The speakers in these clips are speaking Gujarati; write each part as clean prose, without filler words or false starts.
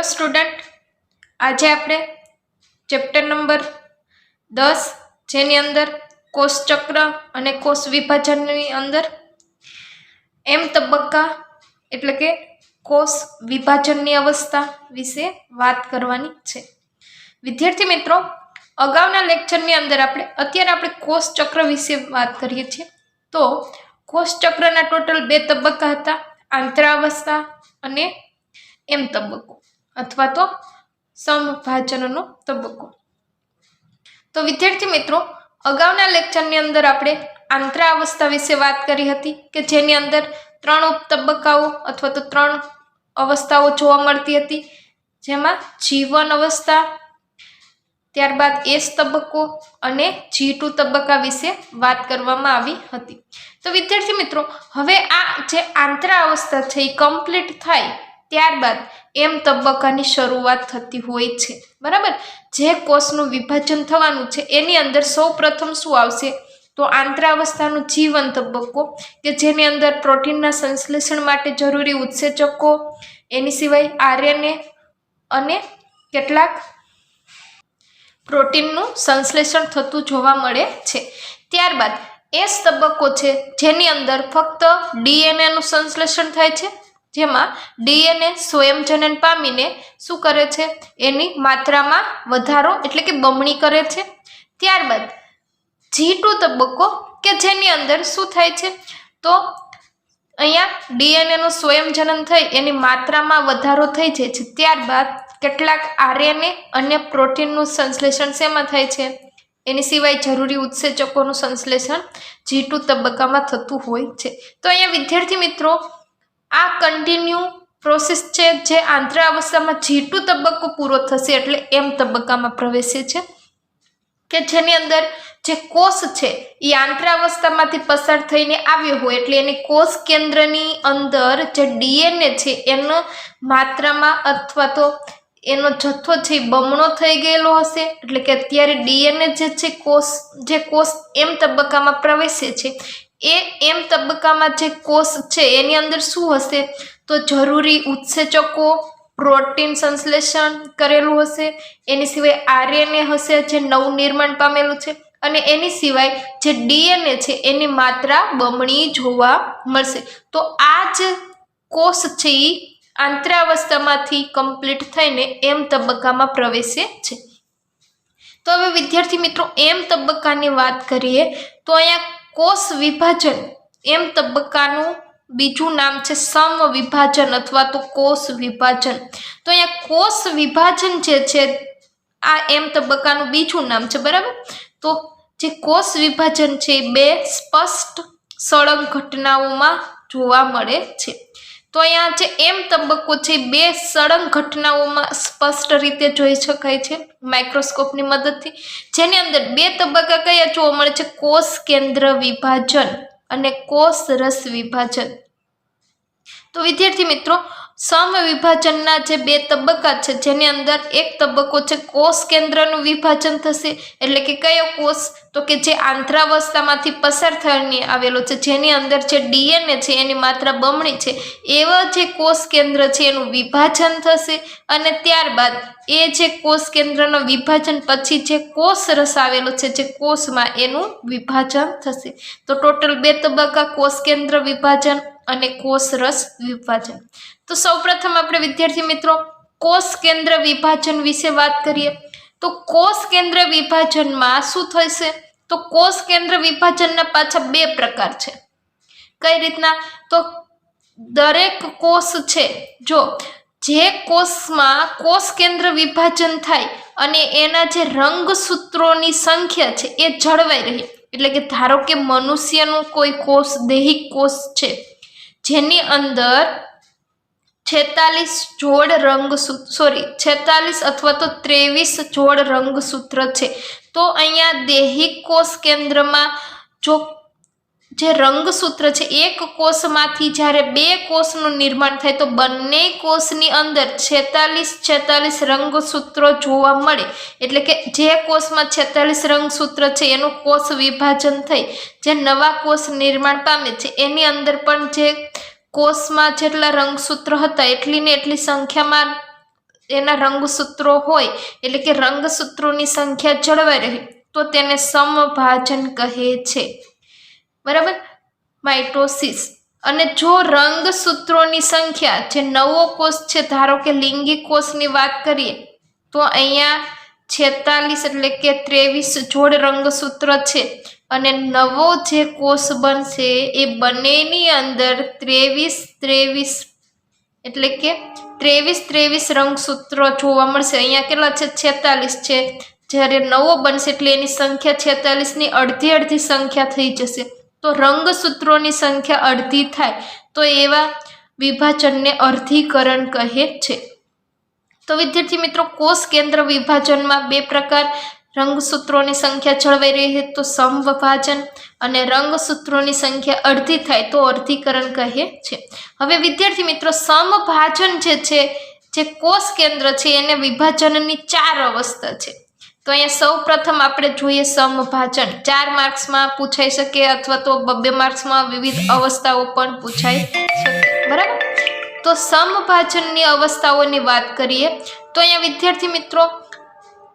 હેલો સ્ટુડન્ટ, આજે આપણે ચેપ્ટર નંબર 10 જેની અંદર કોષ ચક્ર અને કોષ વિભાજનની અંદર એમ તબક્કા એટલે કે કોષ વિભાજનની અવસ્થા વિશે વાત કરવાની છે. વિદ્યાર્થી મિત્રો, અગાઉના લેક્ચરની અંદર અત્યારે આપણે કોષ ચક્ર વિશે વાત કરીએ છીએ. તો કોષ ચક્રના ટોટલ 2 તબક્કા હતા, આંતરાવસ્થા અને એમ તબક્કો અથવા તો સમભાજનનો તબક્કો. તો વિદ્યાર્થી મિત્રો, અગાઉના લેક્ચરની અંદર આપણે આંતરાવસ્થા વિશે વાત કરી હતી કે જેની અંદર 3 તબક્કાઓ અથવા તો 3 અવસ્થાઓ જોવા મળતી હતી, જેમાં G1 અવસ્થા, ત્યારબાદ S તબક્કો અને G2 તબક્કા વિશે વાત કરવામાં આવી હતી. તો વિદ્યાર્થી મિત્રો, હવે આ જે આંતરાવસ્થા છે એ કમ્પ્લીટ થાય ત્યારબાદ એમ તબક્કાની શરૂઆત થતી હોય છે. બરાબર, જે કોષનું વિભાજન થવાનું છે એની અંદર સૌ પ્રથમ શું આવશે તો આંતરાવસ્થાનું G1 તબક્કો કે જેની અંદર પ્રોટીનના સંશ્લેષણ માટે જરૂરી ઉત્સેચકો, એની સિવાય RNA અને કેટલાક પ્રોટીનનું સંશ્લેષણ થતું જોવા મળે છે. ત્યારબાદ S તબક્કો છે જેની અંદર ફક્ત DNA નું સંશ્લેષણ થાય છે, જેમાં DNA સ્વયંજનન પામીને શું કરે છે, એની માત્રામાં વધારો એટલે કે બમણી કરે છે. ત્યારબાદ G2 તબક્કો કે જેની અંદર શું થાય છે તો અહીંયા DNA નું સ્વયંજનન થઈ એની માત્રામાં વધારો થઈ જાય છે. ત્યારબાદ કેટલાક RNA અને પ્રોટીનનું સંશ્લેષણ શેમાં થાય છે, એની સિવાય જરૂરી ઉત્સેચકોનું સંશ્લેષણ G2 તબક્કામાં થતું હોય છે. તો અહીંયા વિદ્યાર્થી મિત્રો, આ કન્ટિન્યુ પ્રોસેસ છે જે આંતરાવસ્થામાં G2 તબક્કો પૂરો થશે એટલે એમ તબક્કામાં પ્રવેશે છે કે જેની અંદર જે કોષ છે એ આંતરાવસ્થામાંથી પસાર થઈને આવ્યો હોય એટલે એની કોષ કેન્દ્રની અંદર જે DNA છે એનો માત્રામાં અથવા તો એનો જથ્થો છે એ બમણો થઈ ગયેલો હશે. એટલે કે અત્યારે DNA જે કોષ એમ તબક્કામાં પ્રવેશે છે એ એમ તબક્કામાં જે કોષ છે એની અંદર શું હશે તો જરૂરી ઉત્સેચકો, પ્રોટીન સંશ્લેષણ કરેલું હશે, એની સિવાય RNA હશે જે નવું નિર્માણ પામેલું છે, અને એની સિવાય જે DNA છે એની માત્રા બમણી જોવા મળશે. તો આ જ કોષ છે એ આંતરાવસ્થામાંથી કમ્પ્લીટ થઈને એમ તબક્કામાં પ્રવેશે છે. તો હવે વિદ્યાર્થી મિત્રો, એમ તબક્કાની વાત કરીએ તો અહીંયા કોષ વિભાજન એમ તબક્કાનું બીજું નામ છે સમવિભાજન અથવા તો કોષ વિભાજન. તો અહીંયા કોષ વિભાજન જે છે આ એમ તબક્કાનું બીજું નામ છે. બરાબર, તો જે કોષ વિભાજન છે એ 2 સ્પષ્ટ સળંગ ઘટનાઓમાં જોવા મળે છે. તો અહીંયા જે એમ તબક્કો છે 2 સળંગ ઘટનાઓમાં સ્પષ્ટ રીતે જોઈ શકાય છે માઇક્રોસ્કોપની મદદથી, જેની અંદર 2 તબક્કા કયા જોવા મળે છે, કોષ કેન્દ્ર વિભાજન અને કોષ રસ વિભાજન. તો વિદ્યાર્થી મિત્રો, સમવિભાજનના જે 2 તબક્કા છે જેની અંદર એક તબક્કો છે કોષ કેન્દ્રનું વિભાજન થશે, એટલે કે કયો કોષ તો કે જે આંતરાવસ્થામાંથી પસાર થઈને આવેલો છે જેની અંદર જે DNA છે એની માત્રા બમણી છે એવા જે કોષ કેન્દ્ર છે એનું વિભાજન થશે. અને ત્યારબાદ એ જે કોષ કેન્દ્રનું વિભાજન પછી જે કોષ રસ આવેલો છે જે કોષમાં એનું વિભાજન થશે. તો ટોટલ 2 તબક્કા કોષ કેન્દ્ર વિભાજન અને કોષ રસ વિભાજન. તો સૌપ્રથમ આપણે વિદ્યાર્થી મિત્રો કોષ કેન્દ્ર વિભાજન વિશે વાત કરીએ. તો કોષ કેન્દ્ર વિભાજનમાં શું થશે તો કોષ કેન્દ્ર વિભાજનના પાછા 2 પ્રકાર છે. કઈ રીતના તો દરેક કોષ છે, જો જે કોષમાં કોષ કેન્દ્ર વિભાજન થાય અને એના જે રંગસૂત્રોની સંખ્યા છે એ જળવાઈ રહે, એટલે કે ધારો કે મનુષ્યનું કોઈ કોષ દૈહિક કોષ છે જેની અંદર 46 જોડ 46 અથવા તો 23 જોડ રંગસૂત્ર છે. તો અહીંયા દૈહિક કોષ કેન્દ્રમાં જો જે રંગસૂત્ર છે એક કોષમાંથી જ્યારે 2 કોષનું નિર્માણ થાય તો બંને કોષની અંદર 46 રંગસૂત્રો જોવા મળે. એટલે કે જે કોષમાં 46 રંગસૂત્ર છે એનું કોષ વિભાજન થઈ જે નવા કોષ નિર્માણ પામે છે એની અંદર પણ જે કોષમાં જેટલા રંગસૂત્ર હતા એટલી ને એટલી સંખ્યામાં એના રંગસૂત્રો હોય એટલે કે રંગસૂત્રોની સંખ્યા જળવાઈ રહે તો તેને સમભાજન કહે છે, બરાબર, માઇટોસિસ. અને જો રંગસૂત્રોની સંખ્યા, જે નવો કોષ છે, ધારો કે લિંગી કોષની વાત કરીએ તો અહીંયા 46 એટલે કે 23 જોડ રંગસૂત્ર છે અને નવો જે કોષ બનશે એ બંનેની અંદર 23 એટલે કે 23 રંગસૂત્રો જોવા મળશે. અહીંયા કેટલા છે? 46 છે. જ્યારે નવો બનશે એટલે એની સંખ્યા 46 ની અડધી સંખ્યા થઈ જશે. તો રંગસૂત્રોની સંખ્યા અડધી થાય તો એવા વિભાજનને અર્ધીકરણ કહે છે. તો વિદ્યાર્થી મિત્રો, કોષ કેન્દ્ર વિભાજનમાં બે પ્રકાર, રંગસૂત્રોની સંખ્યા જળવાઈ રહે તો સમવિભાજન અને રંગસૂત્રોની સંખ્યા અડધી થાય તો અર્ધીકરણ કહે છે. હવે વિદ્યાર્થી મિત્રો, સમભાજન જે છે, જે કોષ કેન્દ્ર છે, એને વિભાજનની 4 અવસ્થા છે. તો અહીંયા સૌ પ્રથમ આપણે જોઈએ સમભાજન. 4 માર્ક્સમાં પૂછાઈ શકે અથવા તો 2 માર્ક્સમાં વિવિધ અવસ્થાઓ પણ પૂછાઈ શકે, બરાબર. તો સમભાજનની અવસ્થાઓની વાત કરીએ તો અહીંયા વિદ્યાર્થી મિત્રો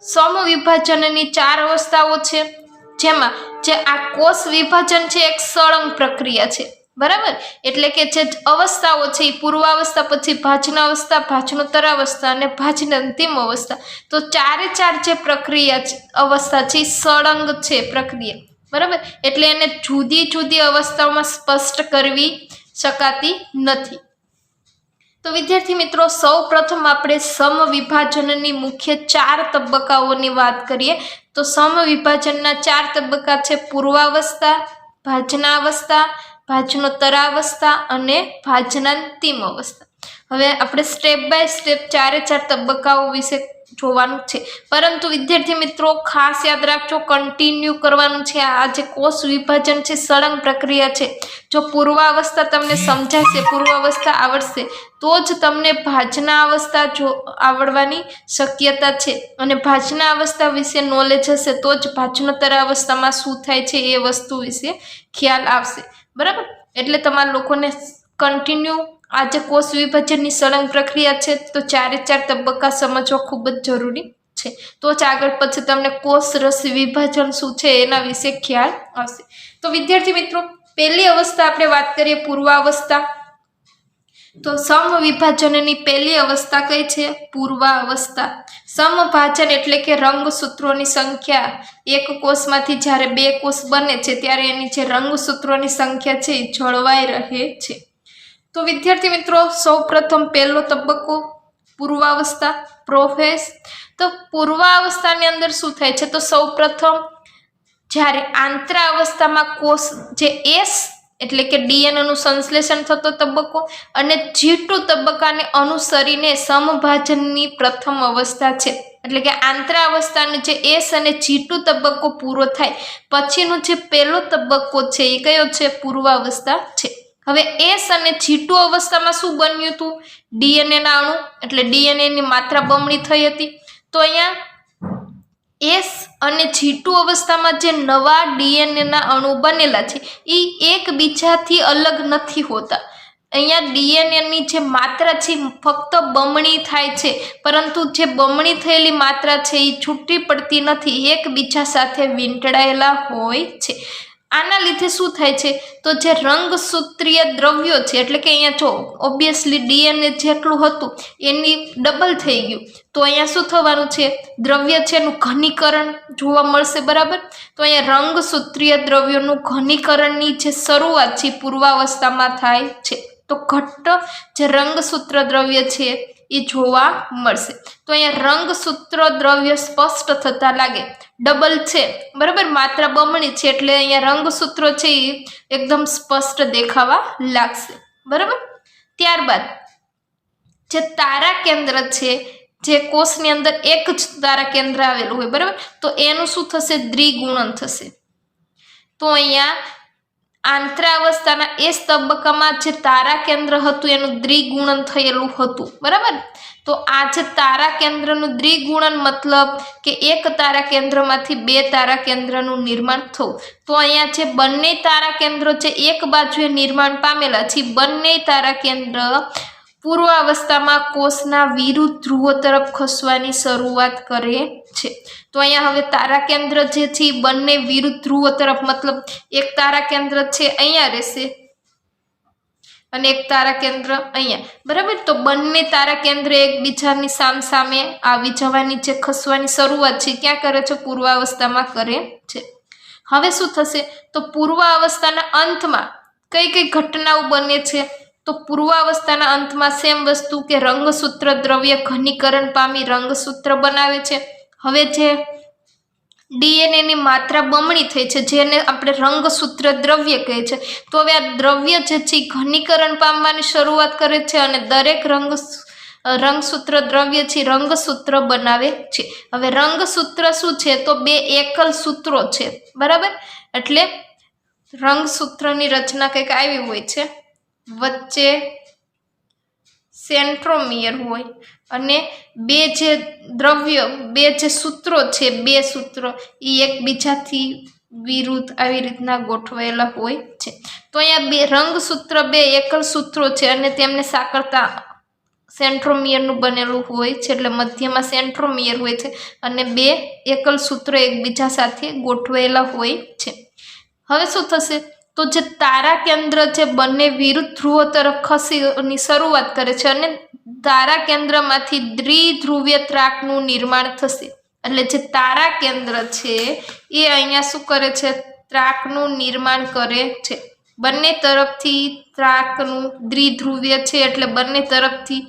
સમવિભાજનની 4 અવસ્થાઓ છે, જેમાં જે આ કોષ વિભાજન છે એક સળંગ પ્રક્રિયા છે, બરાબર. એટલે કે જે અવસ્થાઓ છે એ પૂર્વાવસ્થા, પછી ભાજનાવસ્થા, ભાજનોત્તરાવસ્થા અને ભાજન અંતિમ અવસ્થા. તો 4 જે પ્રક્રિયા અવસ્થા છે એ સળંગ છે પ્રક્રિયા, બરાબર. એટલે એને જુદી જુદી અવસ્થાઓમાં સ્પષ્ટ કરવી શકાતી નથી. તો વિદ્યાર્થી મિત્રો, સૌ પ્રથમ આપણે સમવિભાજનની મુખ્ય 4 તબક્કાઓની વાત કરીએ તો સમવિભાજનના 4 તબક્કા છે: પૂર્વાવસ્થા, ભાજનાવસ્થા, ભાજનોત્તરાવસ્થા અને ભાજનાંતિમ અવસ્થા. હવે આપણે સ્ટેપ બાય સ્ટેપ 4 તબક્કાઓ વિશે જોવાનું છે. પરંતુ વિદ્યાર્થી મિત્રો, ખાસ યાદ રાખજો, કન્ટિન્યુ કરવાનું છે. આ જે કોષ વિભાજન છે સળંગ પ્રક્રિયા છે. જો પૂર્વાવસ્થા તમને સમજાશે, પૂર્વાવસ્થા આવડશે તો જ તમને ભાજના અવસ્થા આવડવાની શક્યતા છે. અને ભાજના અવસ્થા વિશે નોલેજ હશે તો જ ભાજનોત્તર અવસ્થામાં શું થાય છે એ વસ્તુ વિશે ખ્યાલ આવશે, બરાબર. એટલે તમારા લોકોને કન્ટિન્યુ આ જે કોષ વિભાજનની સળંગ પ્રક્રિયા છે તો 4 તબક્કા સમજવા ખૂબ જ જરૂરી છે. તો જ આગળ પછી તમને કોષ રસ વિભાજન શું છે એના વિશે ખ્યાલ આવશે. તો વિદ્યાર્થી મિત્રો, પહેલી અવસ્થા આપણે વાત કરીએ પૂર્વાવસ્થા. તો સમવિભાજનની પહેલી અવસ્થા કઈ છે? પૂર્વાવસ્થા. સમભાજન એટલે કે રંગસૂત્રોની સંખ્યા, એક કોષમાંથી જ્યારે 2 કોષ બને છે ત્યારે એની જે રંગસૂત્રોની સંખ્યા છે એ જળવાઈ રહે છે. તો વિદ્યાર્થી મિત્રો, સૌ પ્રથમ પહેલો તબક્કો પૂર્વાવસ્થા, પ્રોફેસ. તો પૂર્વાવસ્થાની અંદર શું થાય છે? તો સૌ પ્રથમ જ્યારે આંતરાવસ્થામાં કોષ જે એસ એટલે કે ડીએનએ નું સંશ્લેષણ થતો તબક્કો અને G2 તબક્કાને અનુસરીને સમભાજનની પ્રથમ અવસ્થા છે. એટલે કે આંતરાવસ્થાનો જે એસ અને G2 તબક્કો પૂરો થાય પછીનો જે પહેલો તબક્કો છે એ કયો છે? પૂર્વાવસ્થા છે. હવે એસ અને G2 અવસ્થામાં શું બન્યું હતું? ડીએનએ ના અણુ, એટલે ડીએનએ ની માત્રા બમણી થઈ હતી. તો અહીંયા એસ અને G2 અવસ્થામાં જે નવા ડીએનએ ના અણુ બનેલા છે એ એકબીજાથી અલગ નથી હોતા. અહીંયા ડીએનએ ની જે માત્રા છે ફક્ત બમણી થાય છે, પરંતુ જે બમણી થયેલી માત્રા છે એ છૂટી પડતી નથી, એકબીજા સાથે વીંટળાયેલા હોય છે. આના લીધે શું થાય છે? તો જે રંગસૂત્રીય દ્રવ્યો છે, એટલે કે અહીંયા જો ઓબ્વિયસલી ડીએનએ જેટલું હતું એની ડબલ થઈ ગયું, તો અહીંયા શું થવાનું છે? દ્રવ્ય છે એનું ઘનીકરણ જોવા મળશે, બરાબર. તો અહીંયા રંગસૂત્રીય દ્રવ્યોનું ઘનીકરણની જે શરૂઆત છે પૂર્વાવસ્થામાં થાય છે. તો ઘટ્ટ જે રંગસૂત્ર દ્રવ્ય છે એ જોવા મળશે. તો અહીંયા રંગસૂત્ર દ્રવ્ય સ્પષ્ટ થતા લાગે, ડબલ છે, બરાબર, માત્રા બમણી છે, એટલે અહીંયા રંગસૂત્રો છે એ એકદમ સ્પષ્ટ દેખાવા લાગશે, બરાબર. ત્યારબાદ જે તારા કેન્દ્ર છે, જે કોષની અંદર એક જ તારા કેન્દ્ર આવેલું હોય, બરાબર, તો એનું શું થશે? દ્વિગુણન થશે. તો અહીંયા આંતરાવસ્થાના એસ તબક્કામાં જે તારા કેન્દ્ર હતું એનું દ્વિગુણન થયેલું હતું, બરાબર. તો આ જે તારા કેન્દ્રનું દ્વિગુણન મતલબ કે એક તારા કેન્દ્રમાંથી 2 તારા કેન્દ્રનું નિર્માણ થવું. તો અહીંયા જે બંને તારા કેન્દ્રો જે એક બાજુએ નિર્માણ પામેલા છે બંને તારા કેન્દ્ર પૂર્વાવસ્થામાં કોષના વિરુદ્ધ ધ્રુવો તરફ ખસવાની શરૂઆત કરે છે. તો અહીંયા હવે તારા કેન્દ્ર જે છે બંને વિરુદ્ધ ધ્રુવો તરફ, મતલબ એક તારા કેન્દ્ર છે અહીંયા રહેશે અને એક તારા કેન્દ્ર અહીંયા, બરાબર. તો બંને તારા કેન્દ્ર એકબીજાની સામે આવી જવાની, જે ખસવાની શરૂઆત છે ક્યાં કરે છે? પૂર્વાવસ્થામાં કરે છે. હવે શું થશે? તો પૂર્વાવસ્થાના અંતમાં કઈ કઈ ઘટનાઓ બને છે? તો પૂર્વાવસ્થાના અંતમાં સેમ વસ્તુ કે રંગસૂત્ર દ્રવ્ય ઘનીકરણ પામી રંગસૂત્ર બનાવે છે. હવે જે ડીએનએ ની માત્રા બમણી થઈ છે, જેને આપણે રંગસૂત્ર દ્રવ્ય કહે છે. તો હવે આ દ્રવ્ય જે છે ઘનીકરણ પામવાની શરૂઆત કરે છે અને દરેક રંગસૂત્ર દ્રવ્ય છે રંગસૂત્ર બનાવે છે. હવે રંગસૂત્ર શું છે? તો બે એકલ સૂત્રો છે, બરાબર. એટલે રંગસૂત્રની રચના કંઈક આવી હોય છે, વચ્ચે સેન્ટ્રોમિયર હોય અને બે જે દ્રવ્ય, બે જે સૂત્રો છે, બે સૂત્રો એ એકબીજાથી વિરુદ્ધ આવી રીતના ગોઠવાયેલા હોય છે. તો અહીંયા બે રંગસૂત્ર બે એકલ સૂત્રો છે અને તેમને સાંકળતા સેન્ટ્રોમિયરનું બનેલું હોય છે, એટલે મધ્યમાં સેન્ટ્રોમિયર હોય છે અને બે એકલ સૂત્રો એકબીજા સાથે ગોઠવાયેલા હોય છે. હવે શું થશે? તો જે તારા કેન્દ્ર છે બંને વિરુદ્ધ ધ્રુવો તરફ ખસવાની શરૂઆત કરે છે અને તારા કેન્દ્રમાંથી દ્વિધ્રુવીય ત્રાકનું નિર્માણ થશે. એટલે જે તારા કેન્દ્ર છે એ અહીંયા શું કરે છે? ત્રાકનું નિર્માણ કરે છે. બંને તરફથી ત્રાકનું દ્વિધ્રુવીય છે એટલે બંને તરફથી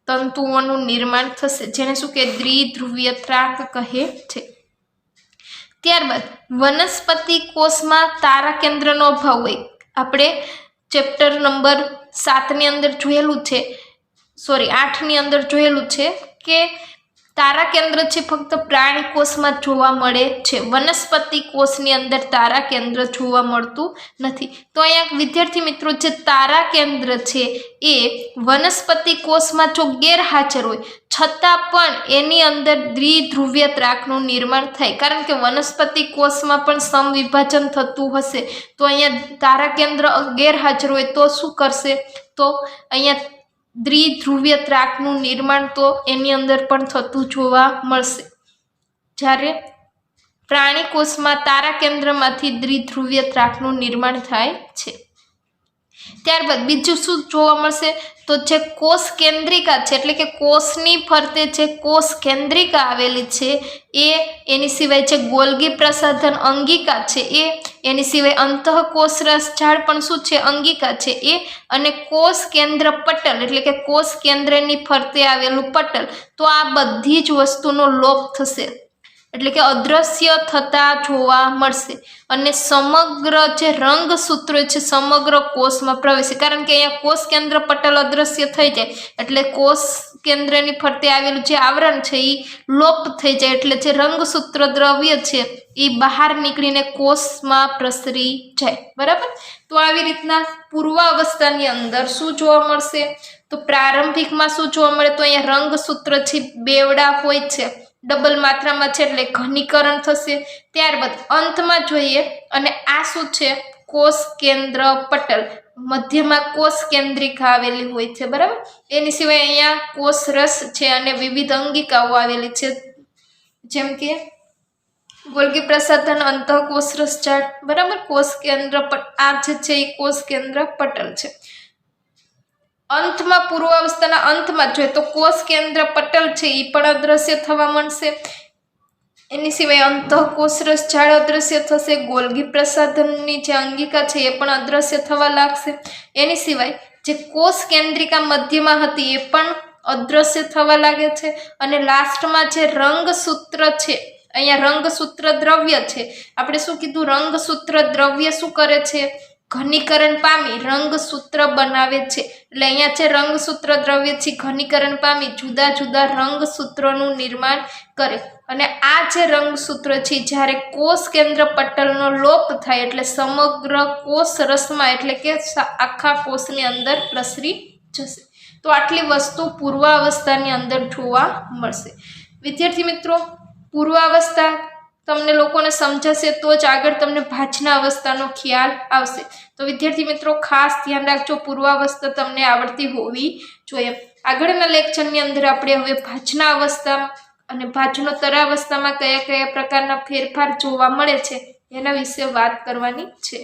તંતુઓનું નિર્માણ થશે, જેને શું કહે? દ્વિધ્રુવીય ત્રાક કહે છે. ત્યારબાદ વનસ્પતિ કોષમાં તારા કેન્દ્રનો અભાવ હોય. આપણે ચેપ્ટર નંબર 7 ની અંદર જોયેલું છે, 8 ની અંદર જોયેલું છે કે તારા કેન્દ્ર છે ફક્ત પ્રાણી કોષમાં જોવા મળે છે, વનસ્પતિ કોષની અંદર તારા કેન્દ્ર જોવા મળતું નથી. તો અહીંયા વિદ્યાર્થી મિત્રો, જે તારા કેન્દ્ર છે એ વનસ્પતિ કોષમાં જો ગેરહાજર હોય છતાં પણ એની અંદર દ્વિધ્રુવીય ત્રાકનું નિર્માણ થાય, કારણ કે વનસ્પતિ કોષમાં પણ સમવિભાજન થતું હશે. તો અહીંયા તારા કેન્દ્ર ગેરહાજર હોય તો શું કરશે? તો અહીંયા દ્વિધ્રુવીય ત્રાકનું નિર્માણ તો એની અંદર પણ થતું જોવા મળશે. જ્યારે પ્રાણી કોષમાં તારા કેન્દ્રમાંથી દ્વિધ્રુવીય ત્રાકનું નિર્માણ થાય છે. ત્યારબાદ બીજું શું જોવા મળશે? તો જે કોષ કેન્દ્રિકા છે, એટલે કે કોષની ફરતે જે કોષ કેન્દ્રિકા આવેલી છે એ, એની સિવાય જે ગોલ્ગી પ્રસાધન અંગિકા છે એ, એની સિવાય અંતઃકોષરસ ઝાડ પણ શું છે? અંગિકા છે એ, અને કોષ કેન્દ્ર પટલ એટલે કે કોષ કેન્દ્રની ફરતે આવેલું પટલ. તો આ બધી જ વસ્તુનો લોપ થશે, એટલે કે અદ્રશ્ય થતા જોવા મળશે અને સમગ્ર જે રંગસૂત્રો છે સમગ્ર કોષમાં પ્રવેશે, કારણ કે અહીંયા કોષ કેન્દ્ર પટલ અદ્રશ્ય થઈ જાય એટલે કોષ કેન્દ્રની ફરતે આવેલું જે આવરણ છે એ લોપ થઈ જાય, એટલે જે રંગસૂત્ર દ્રવ્ય છે એ બહાર નીકળીને કોષમાં પ્રસરી જાય, બરાબર. તો આવી રીતના પૂર્વાવસ્થાની અંદર શું જોવા મળશે? તો પ્રારંભિકમાં શું જોવા મળે? તો અહીંયા રંગસૂત્ર છે બેવડા હોય છે, ડબલ માત્રામાં છે એટલે ઘનીકરણ થશે. ત્યારબાદ અંતમાં જોઈએ અને આ શું છે? કોષ કેન્દ્ર પટલ, મધ્યમાં કોષ કેન્દ્રિકા આવેલી હોય છે, બરાબર. એની સિવાય અહીંયા કોષ રસ છે અને વિવિધ અંગિકાઓ આવેલી છે, જેમ કે ગોલ્ગી પ્રસાધન, અંતઃકોષ રસ ઝાડ, બરાબર. કોષ કેન્દ્ર આ જે છે એ કોષ કેન્દ્ર પટલ છે. અંતમાં પૂર્વાવસ્થાના અંતમાં જોઈએ તો કોષ કેન્દ્ર પટલ છે એ પણ અદ્રશ્ય થવા મળશે. એની સિવાય અંતઃકોષરસ ઝાડ અદ્રશ્ય થશે, ગોલ્ગી પ્રસાધનની જે અંગિકા છે એ પણ અદ્રશ્ય થવા લાગશે. એની સિવાય જે કોષ કેન્દ્રિકા મધ્યમાં હતી એ પણ અદ્રશ્ય થવા લાગે છે. અને લાસ્ટમાં જે રંગસૂત્ર છે, અહીંયા રંગસૂત્ર દ્રવ્ય છે, આપણે શું કીધું? રંગસૂત્ર દ્રવ્ય શું કરે છે? ઘનીકરણ પામી રંગસૂત્ર બનાવે છે. એટલે અહીંયા છે રંગસૂત્ર દ્રવ્ય છે ઘનીકરણ પામી જુદા જુદા રંગસૂત્રોનું નિર્માણ કરે. અને આ જે રંગસૂત્ર છે જ્યારે કોષ કેન્દ્ર પટલનો લોપ થાય એટલે સમગ્ર કોષ રસમાં એટલે કે આખા કોષની અંદર પ્રસરી જશે. તો આટલી વસ્તુ પૂર્વાવસ્થાની અંદર જોવા મળશે. વિદ્યાર્થી મિત્રો, પૂર્વાવસ્થા તમને લોકોને સમજાશે તો જ આગળ તમને ભાજના અવસ્થાનો ખ્યાલ આવશે. તો વિદ્યાર્થી મિત્રો ખાસ ધ્યાન રાખજો, પૂર્વાવસ્થા તમને આવડતી હોવી જોઈએ. આગળના લેક્ચરની અંદર આપણે હવે ભાજના અવસ્થા અને ભાજનોત્તરાવસ્થામાં કયા કયા પ્રકારના ફેરફાર જોવા મળે છે એના વિશે વાત કરવાની છે.